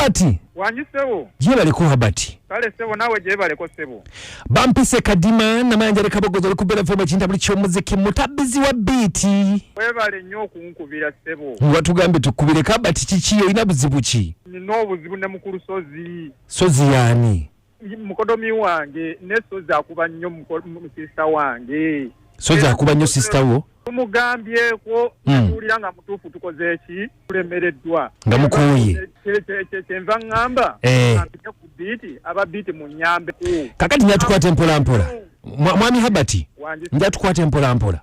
Habati. Wange sebo. Je baliko Habati. Kale sebo nawe je baliko sebo. Bampise kadima na manjare kabogozo likubera foma chinta buli kyomuziki mutabizi wa biti. Webale nnyo kunkubira sebo. Watugambe tukubire Habati kikiyo ina buzibu ki? Nino buzibu ne mukuru sozi. Sozi yani. Mukodomi wange ne sozi akuba nnyo mu sister wange. Sozi akuba nnyo sister wo? Umugambye ko ulira nga mutufu tukoze eki kulemereddwa nga mukoye enva ngamba mpike ku biti aba biti mu nyambe kakati nyatukwate mpola mpola mwami Habati njatukwate mpola mpola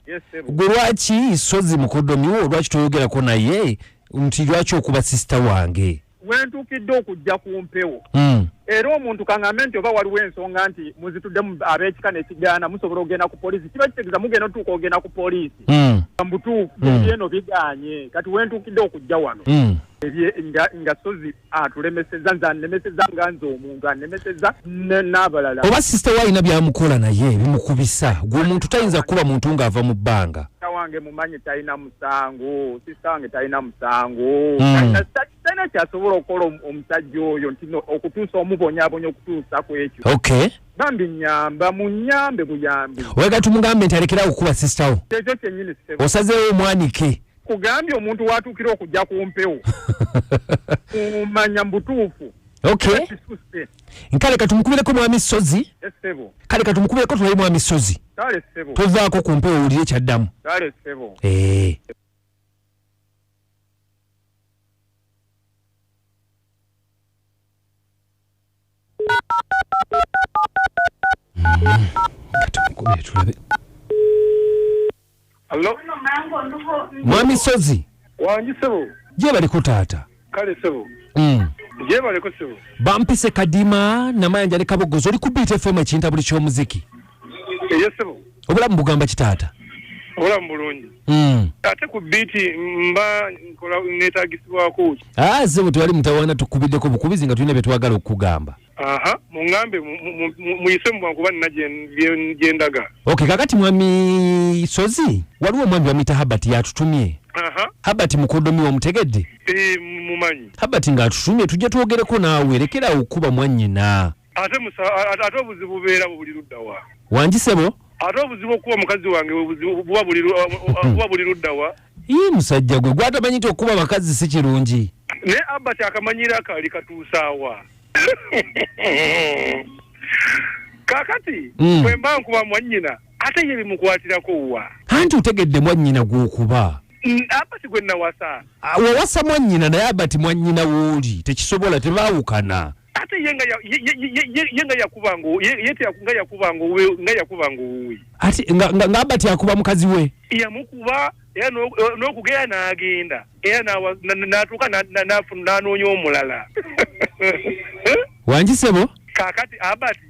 gulwaki sozi mukodomi wo lwaki toyogera ko naye nti lwaki okuba sister wange wentukidde okujja ku mpewo era omuntu kangambe nti oba waliwo ensonga nti muzituddemu ab'ekika n'ekigaana musobola ogenda ku poliisi kiba kitegeeza mugenda otuuka ogenda ku poliisi mbutuufu byeno biganye kati wentukidde okujja wano nga sozi atulemeseza nze annemeseza nga nze omuntu annemeseza n'abalala oba sisita waalina byamukola naye bimukubisa gwe omuntu tayinza kuba muntu ng'ava mu bbanga wange mumanyi talina musango sisita wange talina musango talina kyasobola okukola omusajja oyo nti okutuusa omubonyaabonya okutuusa ku ekyo okay bambi nyamba munyambe buyambi wega tumugambe nti alekera okukuba sisita wo ekyo kyennyini osazeewo omwanike kugambye omuntu waatuukira okujja ku mpewo umanya mbutuufu okay nkale katumukubireko mwami Sozi esebo kale katumukubireko tulayi mwami Sozi kale sebo tovaako ku mpewo owulire kyaddamu kale sebo katumukubire tulabe Allo mwami Sozi Wange sebo je baliko taata kale sebo je baliko sebo bampise kadima na mayanja ne kabogozo oli kubite FM ekinta buli ky'omuziki sebo obulamu bugamba kitaata obulamu bulungi ate ku biti mba nkola neetagisibwako sebo tewali mutawana tukubiddeko bukubizi nga tulina betwagala okugamba mungambe muyise mwankuba nina gyendaga okay kakati mwami Sozi waliwo mwami wa mita Habati yatutumye Habati mukodomi omutegedde mumanyi Habati ng'atutumye tujja twogereko naawe lekera okuba Mwanyina ate obuzibu bubeera buli ludda wa Wange sebo ate obuzibu okuba mukazi wange buba buli ludda wa musajja gwe gwatamanyi nti okuba bakazi si kirungi ne Habati akamanyira akali katuusaawa kakati bwe mba nkuba Mwanyina ate ye bimukwatirako wa anti utegedde Mwanyina gw'okuba Habati gwe nawasa wawasa Mwanyina naye Habati Mwanyina wooli tekisobola tebaawukana ate yenga yakubango yete nga yakubango uwe ati nga Habati yakuba mukazi we yamukuba era n'okugenda n'agenda era n'atuuka n'anoonya omulala Wange sebo kakati Habati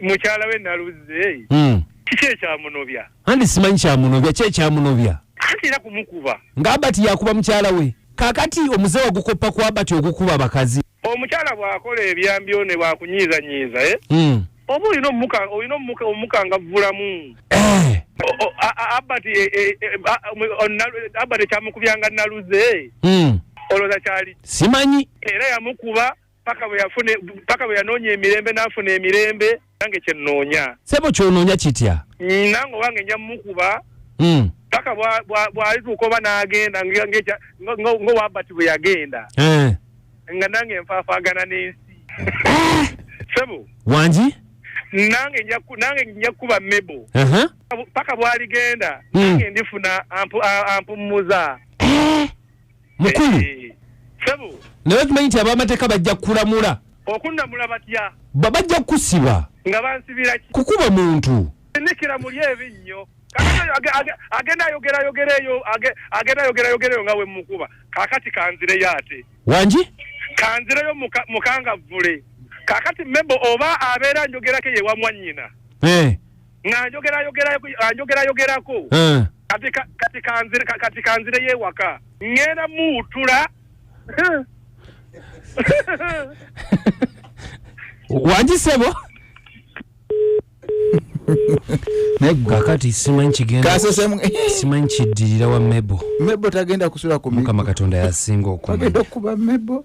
mukyala we naluze kiki ekyamunobya andi simanyi kyamunobya ki ekyamunobya anti era kumukuba nga Habati yakuba mukyala we kakati omuze wagukoppa ku Habati okukuba abakazi omukyala bw'akola ebyambyo ne bwakunyiizanyiiza oba olina omuka nga vulamu Habati kyamukubyanga naluze olowooza kyali simanyi era yamukuba paka bwe yanoonya emirembe n'afuna emirembe nange kyennoonya sebo kyonoonya kitya nange owange nja mumukuba paka bw'alituuka oba n'agenda ng'owa Habati bwe yagenda nga nange nfaafaagana n'ensi sebo Wange nange nja kuba mebo paka bw'aligenda nange ndifuna ampumuza mukulu sebo naye tumanyi nti ab'amateeka bajja kukulamula okunnamula batya bajja kukusiba nga bansibira kukuba muntu nikira muli ebinnyo agenda ayogerayo nga we mukuba kakati kanzireyo ate Wange kanzireyo mukangavvule kakati mebo oba abeera njogerako ye wa Mwanyina anjogerayogerako kati kanzireyo ewaka ngenda muutula Wange sebo kakati simanyi kigenda simanyi kiddirira wa mebo tagenda kusula ku Mukama Katonda yasinga okuba mebo